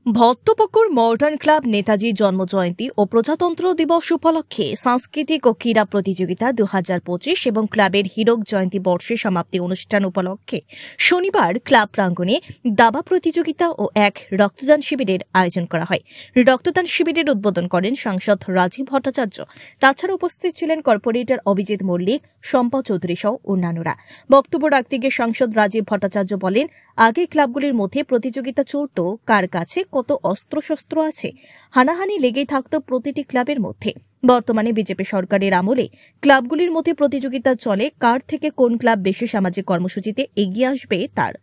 Bhattapukur modern club নেতাজির জন্মজয়ন্তী ও প্রজাতন্ত্র দিবস উপলক্ষে সাংস্কৃতিক ও ক্রীড়া প্রতিযোগিতা 2025 এবং ক্লাবের হীরক জয়ন্তী বর্ষের সমাপ্তি অনুষ্ঠান উপলক্ষে শনিবার ক্লাব প্রাঙ্গণে দাবা প্রতিযোগিতা ও এক রক্তদান শিবিরের আয়োজন করা হয়। রক্তদান শিবিরের উদ্বোধন করেন সাংসদ রাজীব ভট্টাচার্য। তাছাড়া উপস্থিত ছিলেন কর্পোরেটর অভিজিৎ মল্লিক, শম্পা চৌধুরী সহ অন্যান্যরা। বক্তব্য রাখতে গিয়ে সাংসদ রাজীব ভট্টাচার্য বলেন, আগে ক্লাবগুলির মধ্যে প্রতিযোগিতা চলত কার কাছে কত অস্ত্রশস্ত্র আছে, হানাহানি লেগেই থাকত প্রতিটি ক্লাবের মধ্যে। বর্তমানে বিজেপি সরকারের আমলে ক্লাবগুলির মধ্যে প্রতিযোগিতা চলে কার থেকে কোন ক্লাব বেশি সামাজিক কর্মসূচিতে এগিয়ে আসবে তার।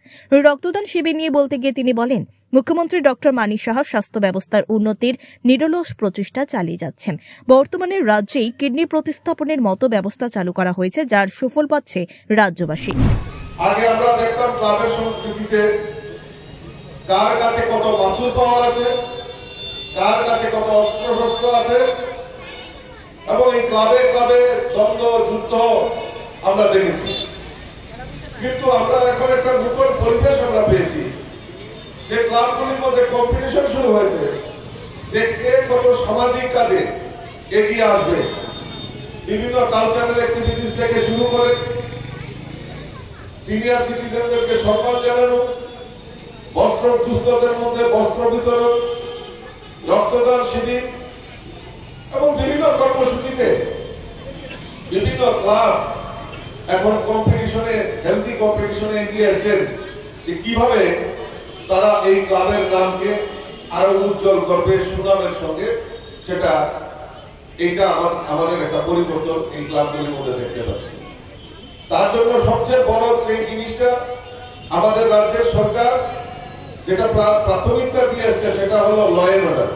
রক্তদান শিবির নিয়ে বলতে গিয়ে তিনি বলেন, মুখ্যমন্ত্রী ডক্টর মানিক সাহা স্বাস্থ্য ব্যবস্থার উন্নতির নিরলস প্রচেষ্টা চালিয়ে যাচ্ছেন। বর্তমানে রাজ্যেই কিডনি প্রতিস্থাপনের মতো ব্যবস্থা চালু করা হয়েছে, যার সুফল পাচ্ছে রাজ্যবাসী। আগে আমরা দেখতাম ক্লাবের সংস্কৃতিতে কার কাছে কত মাসুল পাওয়ার আছে, কার কাছে কত অস্ত্রশস্ত্র আছে, এবং এই ক্লাবে ক্লাবে দ্বন্দ্ব যুদ্ধ আমরা দেখেছি। কিন্তু আমরা এখন একটা নতুন পরিবেশ আমরা পেয়েছি, যে ক্লাবগুলির মধ্যে কম্পিটিশন শুরু হয়েছে, যে কে কত সামাজিক কাজে এগিয়ে আসবে। বিভিন্ন কালচারাল অ্যাক্টিভিটিস থেকে শুরু করে সিনিয়র সিটিজেনদেরকে সম্মান জানানো, বস্ত্র দুস্থদের মধ্যে বস্ত্র বিতরণ, রক্তদান শিবির এবং বিভিন্ন কর্মসূচিতে বিভিন্ন ক্লাব এখন কম্পিটিশনে, হেলথি কম্পিটিশনে এগিয়ে এসেছেন যে কিভাবে তারা এই ক্লাবের নামকে আরো উজ্জ্বল করবে সুনামের সঙ্গে। এইটা আমাদের একটা পরিবর্তন এই ক্লাবগুলির মধ্যে দেখতে পাচ্ছি। তার জন্য সবচেয়ে বড় যে জিনিসটা আমাদের রাজ্যের সরকার যেটা প্রাথমিকতা দিয়েছে, সেটা হলো ল এন্ড অর্ডার।